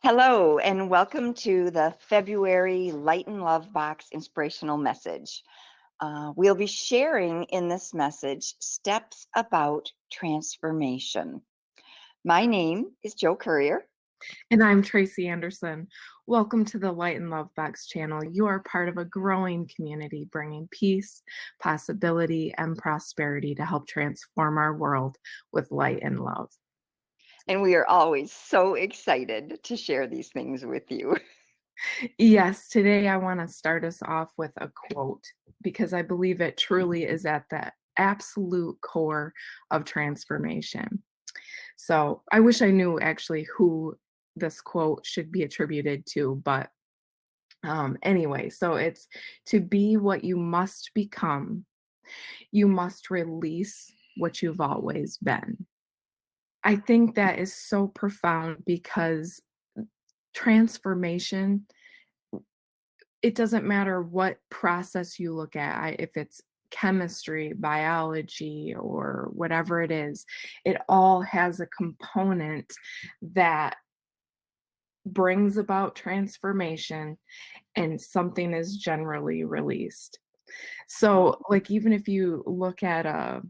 Hello, and welcome to the February Light and Love Box Inspirational Message. We'll be sharing in this message steps about transformation. My name is Joe Courier. And I'm Tracy Anderson. Welcome to the Light and Love Box channel. You are part of a growing community bringing peace, possibility, and prosperity to help transform our world with light and love. And we are always so excited to share these things with you. Yes, today I want to start us off with a quote because I believe it truly is at the absolute core of transformation. So I wish I knew actually who this quote should be attributed to, but anyway, so it's to be what you must become, you must release what you've always been. I think that is so profound because transformation, it doesn't matter what process you look at, if it's chemistry, biology, or whatever it is, it all has a component that brings about transformation and something is generally released. So, like, even if you look at a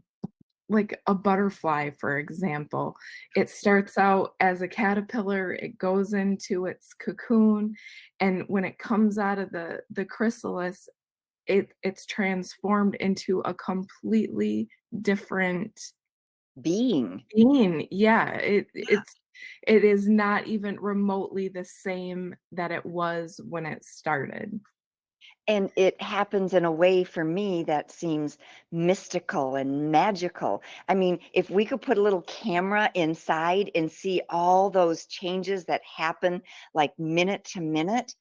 butterfly, for example, it starts out as a caterpillar, it goes into its cocoon, and when it comes out of the chrysalis, it's transformed into a completely different Being. being. Yeah, it is not even remotely the same that it was when it started. And it happens in a way for me that seems mystical and magical. I mean, if we could put a little camera inside and see all those changes that happen like minute to minute,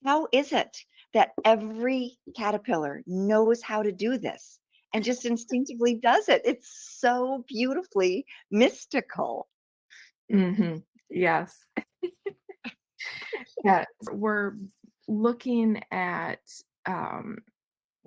how is it that every caterpillar knows how to do this and just instinctively does it? It's so beautifully mystical. Mhm. Yes. Yeah, we're looking at, um,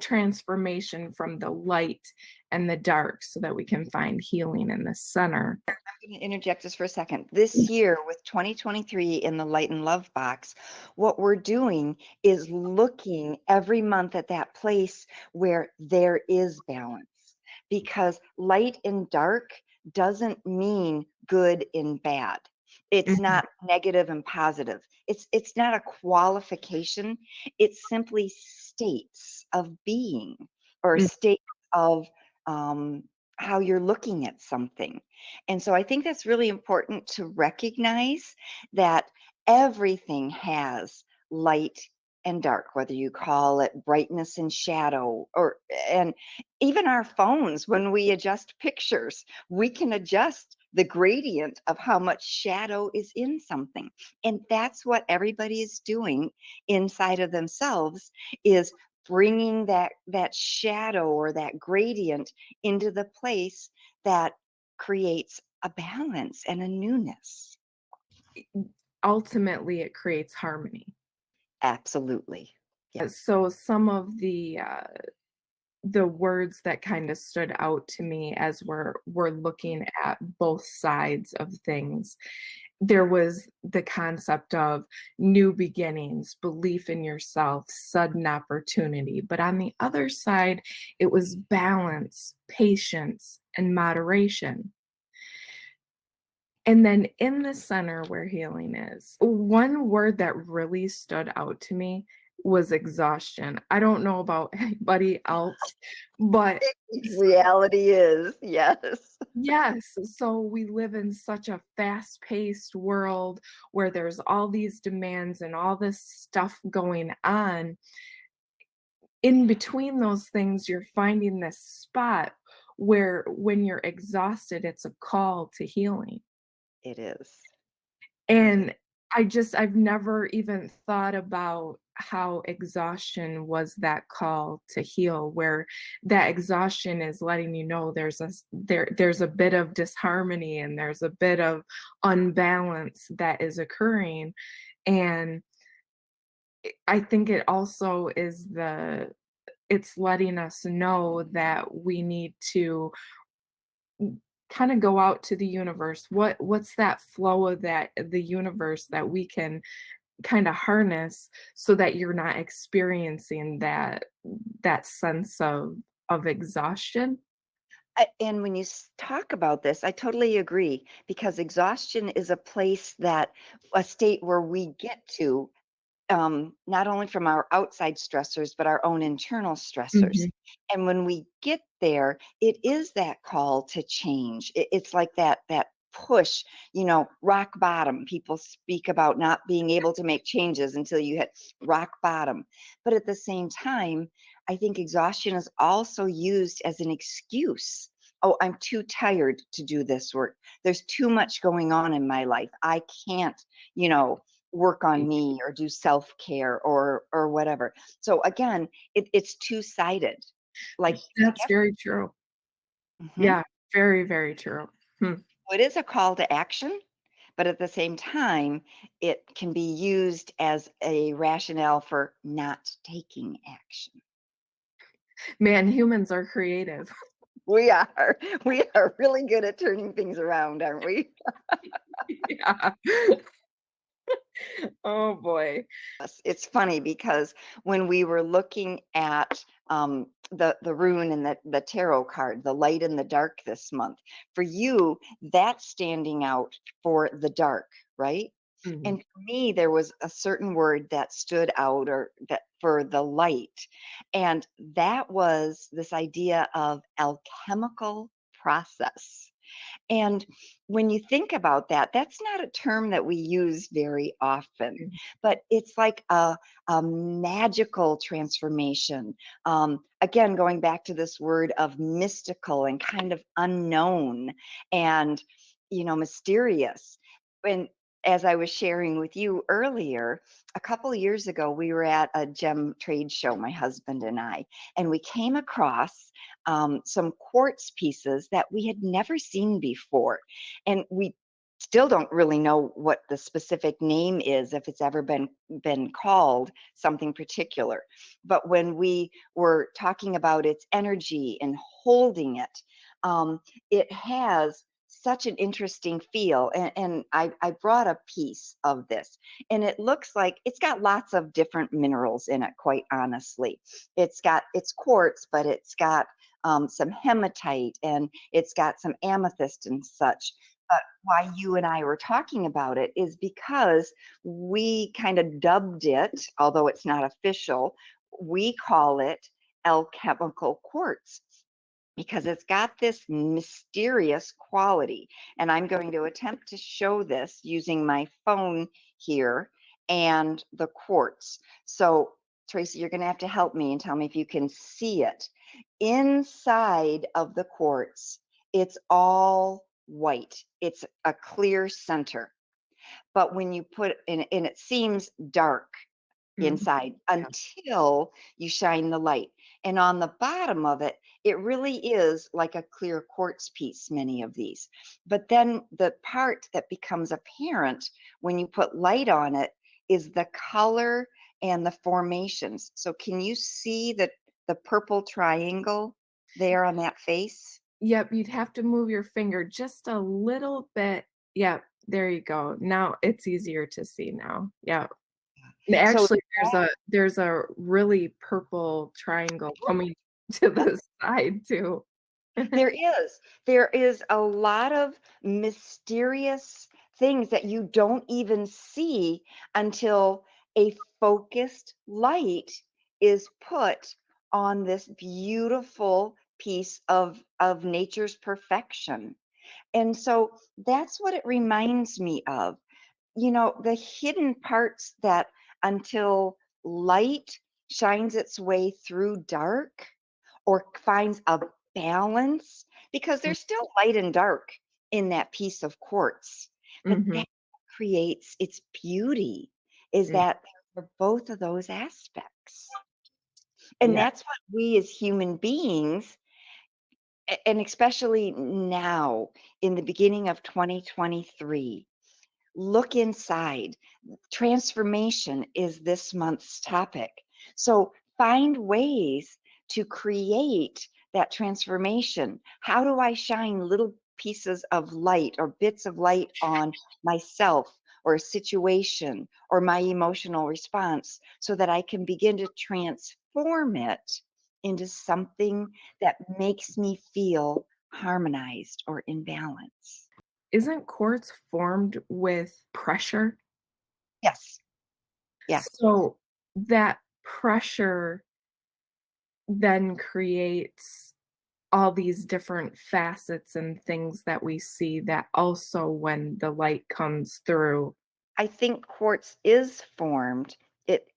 transformation from the light and the dark so that we can find healing in the center. I'm going to interject just for a second. This year, with 2023 in the Light and Love box, what we're doing is looking every month at that place where there is balance. Because light and dark doesn't mean good and bad. It's Mhm, not negative and positive. It's not a qualification. It's simply states of being or mm. states of um, how you're looking at something. And so I think that's really important to recognize that everything has light and dark, whether you call it brightness and shadow, or and even our phones, when we adjust pictures, we can adjust the gradient of how much shadow is in something. And that's what everybody is doing inside of themselves, is bringing that shadow or that gradient into the place that creates a balance and a newness. Ultimately, it creates harmony. Absolutely. Yeah. So some of the words that kinda stood out to me as we're looking at both sides of things, there was the concept of new beginnings, belief in yourself, sudden opportunity, but on the other side, it was balance, patience, and moderation. And then in the center where healing is, one word that really stood out to me was exhaustion. I don't know about anybody else, but Reality is, yes. yes, so we live in such a fast-paced world where there's all these demands and all this stuff going on. In between those things, you're finding this spot where when you're exhausted, it's a call to healing. It is. It is. And I've never even thought about how exhaustion was that call to heal, where that exhaustion is letting you know there's a bit of disharmony and there's a bit of unbalance that is occurring. And I think it also is it's letting us know that we need to kinda go out to the universe, what's that flow of that the universe that we can kinda harness so that you're not experiencing that sense of exhaustion? And when you talk about this, I totally agree because exhaustion is a place that a state where we get to not only from our outside stressors, but our own internal stressors. Mhm. And when we get there, it is that call to change. It's like that push, rock bottom. People speak about not being able to make changes until you hit rock bottom. But at the same time, I think exhaustion is also used as an excuse. Oh, I'm too tired to do this work. There's too much going on in my life. I can't, you know, work on Right. me or do self-care or whatever. So again, it's two-sided. Like That's very true. mhm. Yeah, very, very true. Hmm. It is a call to action, but at the same time, it can be used as a rationale for not taking action. Man, humans are creative. We are. We are really good at turning things around, aren't we? Yeah. Oh, boy. Yes, it's funny because when we were looking at the rune and the tarot card, the light and the dark this month, for you, that's standing out for the dark, right? And Mhm. for me, there was a certain word that stood out or that for the light. And that was this idea of alchemical process. And when you think about that, that's not a term that we use very often, Mm, but it's like a magical transformation. Again, going back to this word of mystical and kind of unknown and, mysterious. And as I was sharing with you earlier, a couple years ago, we were at a gem trade show, my husband and we came across some quartz pieces that we had never seen before. And we still don't really know what the specific name is, if it's ever been called something particular. But when we were talking about its energy and holding it, it has such an interesting feel. And I brought a piece of this, and it looks like it's got lots of different minerals in it, quite honestly. It's quartz, but it's got some hematite and it's got some amethyst and such. But why you and I were talking about it is because we kind of dubbed it, although it's not official, we call it alchemical quartz because it's got this mysterious quality. And I'm going to attempt to show this using my phone here and the quartz. So, Tracy, you're going to have to help me and tell me if you can see it. Inside of the quartz, it's all white, it's a clear center. But when you put in, and it seems dark mhm, inside yeah. until you shine the light. And on the bottom of it, it really is like a clear quartz piece, many of these. But then the part that becomes apparent when you put light on it is the color and the formations. So can you see the purple triangle there on that face? Yep, you'd have to move your finger just a little bit. Yep, there you go. Now it's easier to see now. Yeah. And So actually, there's a really purple triangle coming to the side too. there is. There is a lot of mysterious things that you don't even see until a focused light is put on this beautiful piece of nature's perfection. And so that's what it reminds me of. The hidden parts that until light shines its way through dark or finds a balance, because Mm, there's still light and dark in that piece of quartz, but mhm. that creates its beauty, is Mm, that there are both of those aspects. And yeah, that's what we as human beings, and especially now in the beginning of 2023, look inside. Transformation is this month's topic. So find ways to create that transformation. How do I shine little pieces of light or bits of light on myself or a situation or my emotional response so that I can begin to transform it into something that makes me feel harmonized or in balance. Isn't quartz formed with pressure? Yes. Yeah. So that pressure then creates all these different facets and things that we see that also when the light comes through. I think quartz is formed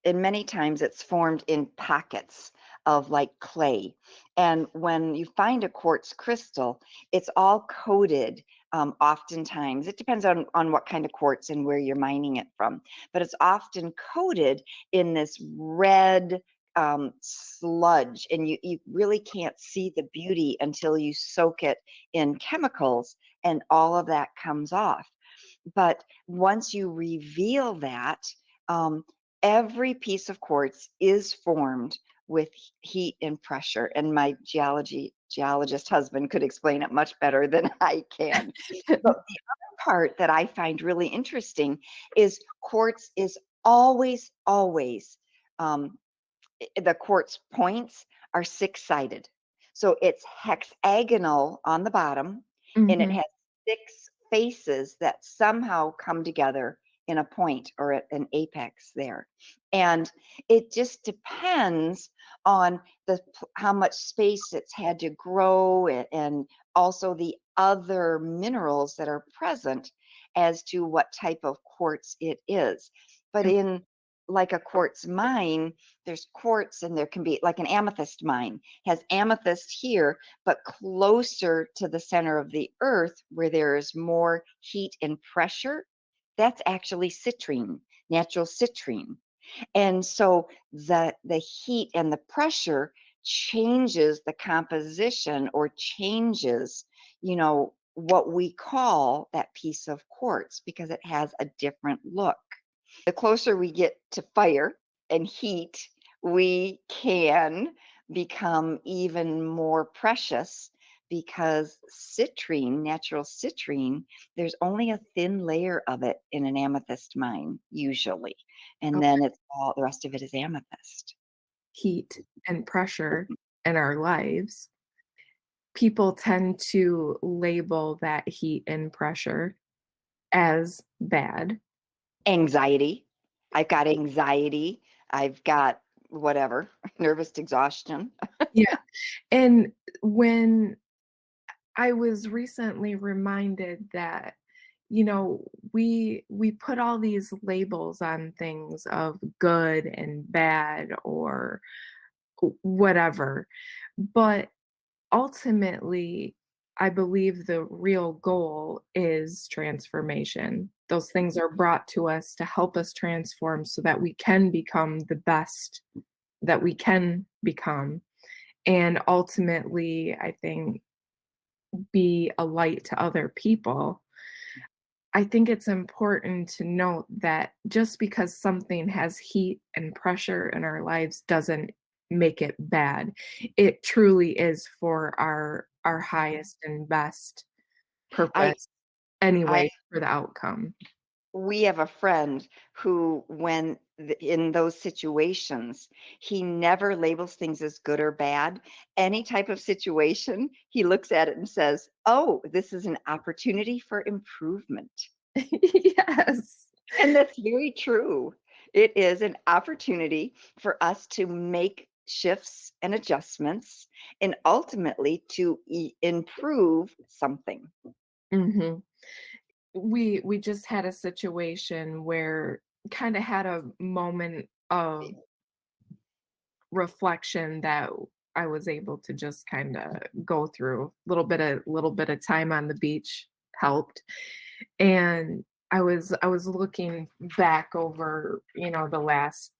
and many times it's formed in pockets of like clay. And when you find a quartz crystal, it's all coated. Oftentimes, it depends on what kind of quartz and where you're mining it from, but it's often coated in this red sludge, and you really can't see the beauty until you soak it in chemicals, and all of that comes off. But once you reveal that, um, every piece of quartz is formed with heat and pressure. And my geologist husband could explain it much better than I can. But the other part that I find really interesting is quartz is always um, the quartz points are six-sided. So it's hexagonal on the bottom, and it Mhm. has six faces that somehow come together in a point or an apex there. And it just depends on how much space it's had to grow and also the other minerals that are present as to what type of quartz it is. But in like a quartz mine, there's quartz and there can be like an amethyst mine has amethyst here, but closer to the center of the earth where there is more heat and pressure, that's actually citrine, natural citrine. And so the heat and the pressure changes the composition or changes, what we call that piece of quartz because it has a different look. The closer we get to fire and heat, we can become even more precious because citrine, natural citrine, there's only a thin layer of it in an amethyst mine, usually. And then it's all the rest of it is amethyst. Heat and pressure in our lives, people tend to label that heat and pressure as bad. Anxiety. I've got anxiety. I've got whatever, nervous exhaustion. Yeah, and when I was recently reminded that, we put all these labels on things of good and bad or whatever, but ultimately, I believe the real goal is transformation. Those things are brought to us to help us transform so that we can become the best that we can become. And ultimately, I think be a light to other people. I think it's important to note that just because something has heat and pressure in our lives doesn't make it bad. It truly is for our highest and best I purpose I anyway for the outcome. we have a friend who, when in those situations, he never labels things as good or bad. Any type of situation, he looks at it and says, "Oh, this is an opportunity for improvement." Yes. And that's very true. It is an opportunity for us to make shifts and adjustments and ultimately to improve something. Mhm. We just had a situation where kinda had a moment of reflection that I was able to just kinda go through. Little bit of time on the beach helped, and I was looking back over, the last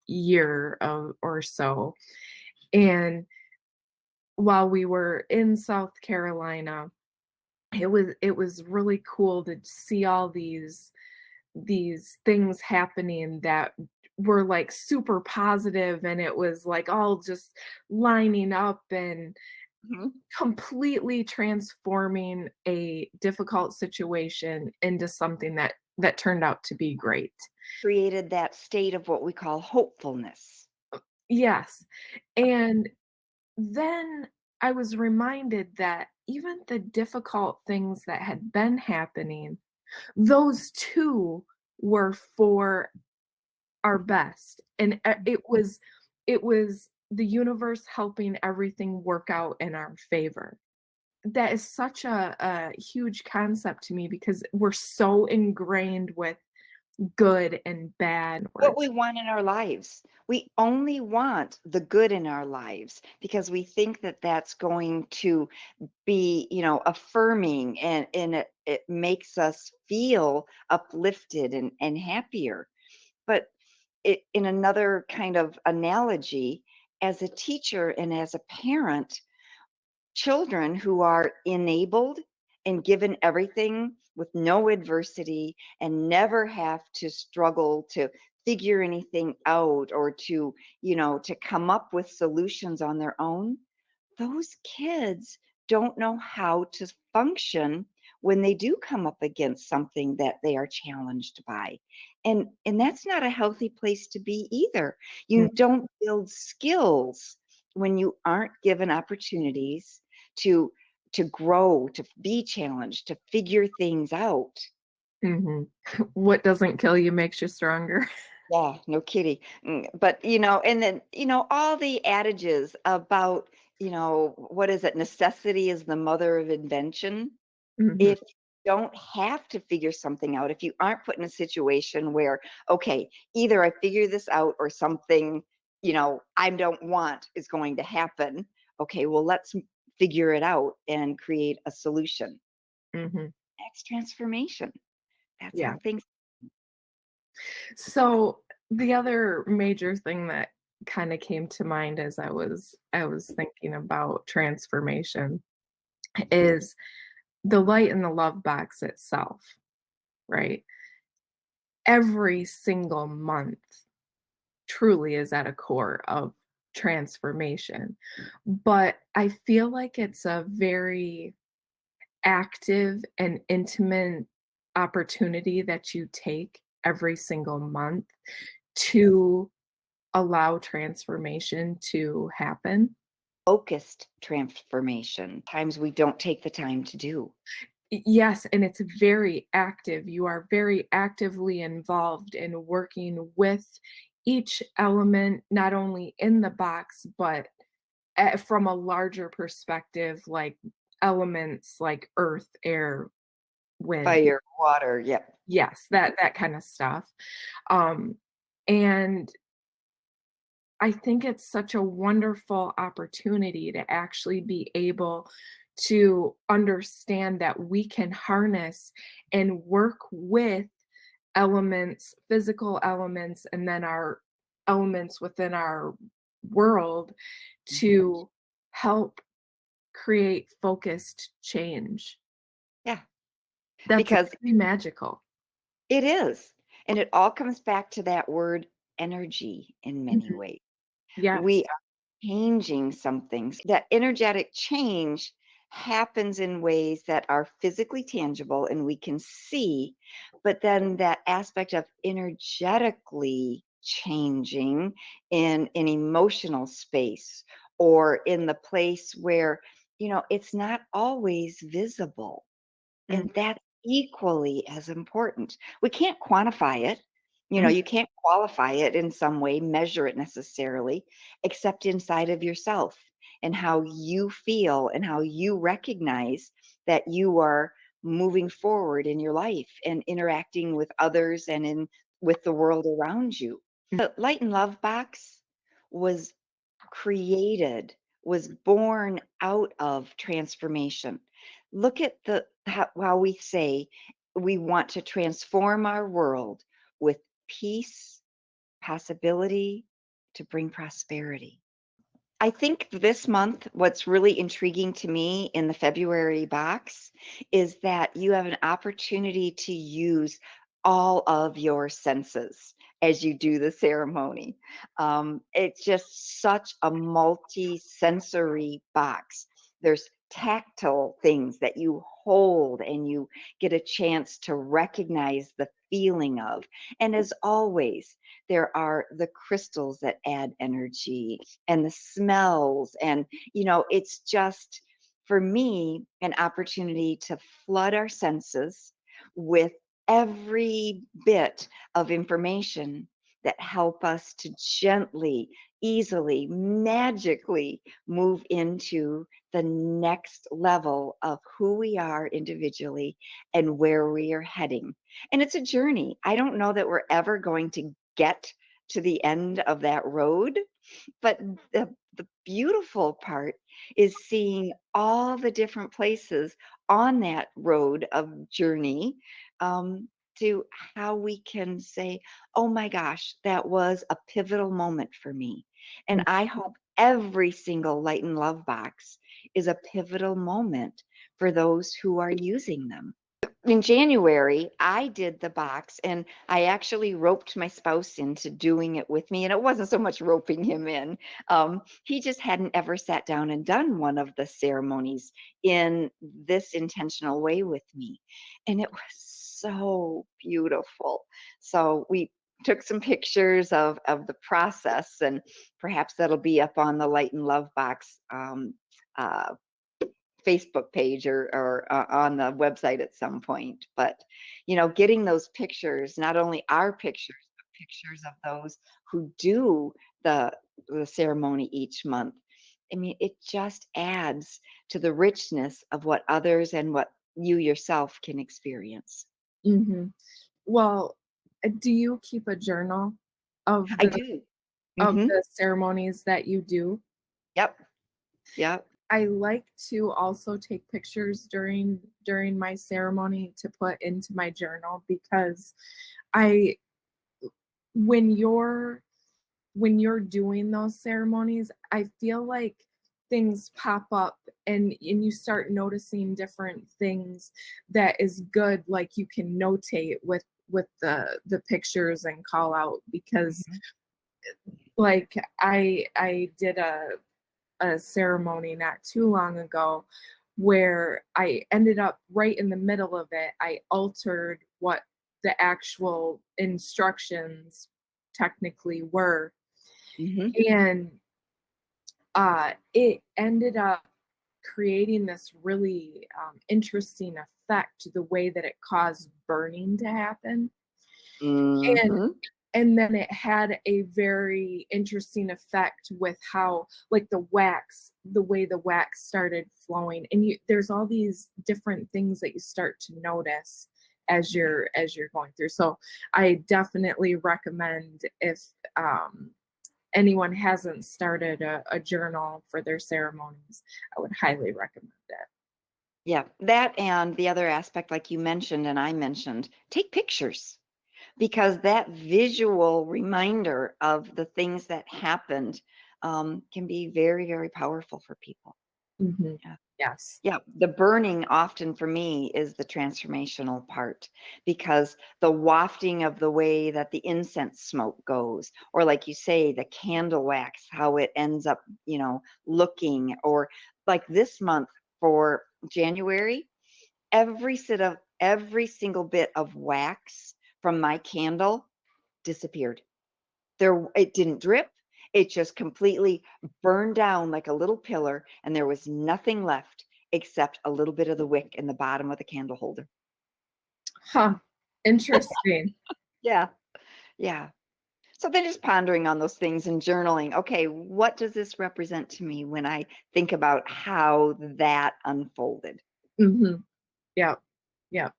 year of or so, and while we were in South Carolina, it was really cool to see all these things happening that were like super positive, and it was like all just lining up, Mhm. completely transforming a difficult situation into something that turned out to be great. Created that state of what we call hopefulness. Yes, and then I was reminded that even the difficult things that had been happening, those too were for our best, and, it was the universe helping everything work out in our favor. That is such a huge concept to me because we're so ingrained with good and bad What words. we want in our lives. We only want the good in our lives because we think that that's going to be, affirming, and it makes us feel uplifted and happier. But in another kind of analogy, as a teacher and as a parent, children who are enabled and given everything with no adversity and never have to struggle to figure anything out or to come up with solutions on their own, those kids don't know how to function when they do come up against something that they are challenged by. And that's not a healthy place to be either. Mm, You don't build skills when you aren't given opportunities to to grow, to be challenged, to figure things out. mhm. What doesn't kill you makes you stronger. Yeah, no kidding. But, and then, all the adages about, what is it? Necessity is the mother of invention. Mhm, If you don't have to figure something out, if you aren't put in a situation where, okay, either I figure this out or something, I don't want is going to happen. Okay, well, let's figure it out and create a solution. mhm, That's transformation. That's yeah. how things. So, the other major thing that kinda came to mind as I was thinking about transformation is the light in the love box itself, right? Every single month truly is at a core of transformation, but I feel like it's a very active and intimate opportunity that you take every single month to allow transformation to happen. Focused transformation. Times we don't take the time to do. Yes, and it's very active. You are very actively involved in working with each element, not only in the box, but from a larger perspective, like elements like earth, air, wind. Fire, water, yeah. Yes, that kind of stuff. Um, and I think it's such a wonderful opportunity to actually be able to understand that we can harness and work with elements, physical elements, and then our elements within our world Mhm. to help create focused change. Yeah, That's because very magical. it is. And it all comes back to that word energy in many Mhm. ways. We Yes. are changing some things. That energetic change happens in ways that are physically tangible and we can see, but then that aspect of energetically changing in an emotional space or in the place where, it's not always visible. Mm, And that's equally as important. We can't quantify it. mm, You can't qualify it in some way, measure it necessarily, except inside of yourself and how you feel and how you recognize that you are moving forward in your life and interacting with others and in with the world around you. mm, The Light and Love box was created, was born out of transformation. Look at how we say we want to transform our world with peace, possibility to bring prosperity. I think this month, what's really intriguing to me in the February box is that you have an opportunity to use all of your senses as you do the ceremony. It's just such a multi sensory box. There's tactile things that you hold and you get a chance to recognize the feeling of. And as always, there are the crystals that add energy and the smells. And, it's just, for me, an opportunity to flood our senses with every bit of information that help us to gently, easily, magically move into the next level of who we are individually and where we are heading. And it's a journey. I don't know that we're ever going to get to the end of that road, but the beautiful part is seeing all the different places on that road of journey, to how we can say, "Oh my gosh, that was a pivotal moment for me." And I hope every single Light and Love box is a pivotal moment for those who are using them. In January, I did the box and I actually roped my spouse into doing it with me. And it wasn't so much roping him in. He just hadn't ever sat down and done one of the ceremonies in this intentional way with me. And it was so beautiful. So we took some pictures of the process, and perhaps that'll be up on the Light and Love box uh, Facebook page or on the website at some point. But, getting those pictures, not only our pictures, but pictures of those who do the the ceremony each month. I mean, it just adds to the richness of what others and what you yourself can experience. Mhm. Well, do you keep a journal of I the do. Mhm. ceremonies that you do? Yep. Yep. I like to also take pictures during my ceremony to put into my journal because I when you're doing those ceremonies, I feel like things pop up and you start noticing different things that is good, like you can notate with the pictures and call out because Mhm. like I did a ceremony not too long ago where I ended up right in the middle of it. I altered what the actual instructions technically were. Mhm. And it ended up creating this really interesting effect, the way that it caused burning to happen. And Mhm. and then it had a very interesting effect with how like the way the wax started flowing. And there's all these different things that you start to notice as you're going through. So I definitely recommend if anyone hasn't started a journal for their ceremonies, I would highly recommend it. Yeah, that and the other aspect, like you mentioned and I mentioned, take pictures. Because that visual reminder of the things that happened, can be very, very powerful for people. Mhm. Yeah. Yes. Yeah, the burning often for me is the transformational part because the wafting of the way that the incense smoke goes, or like you say, the candle wax, how it ends up, looking, or like this month for January, every single bit of wax from my candle disappeared. It didn't drip, it just completely burned down like a little pillar, and there was nothing left except a little bit of the wick in the bottom of the candle holder. Huh. Interesting. Yeah, yeah. So then just pondering on those things and journaling, okay, what does this represent to me when I think about how that unfolded? Mhm. Yep. Yep.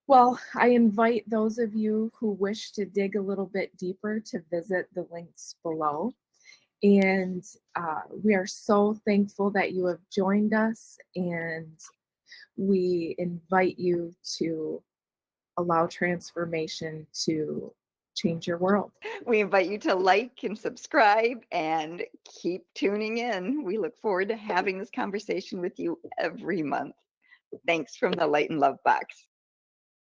Well, I invite those of you who wish to dig a little bit deeper to visit the links below. And we are so thankful that you have joined us, and we invite you to allow transformation to change your world. We invite you to like and subscribe and keep tuning in. We look forward to having this conversation with you every month. Thanks from the Light and Love Box.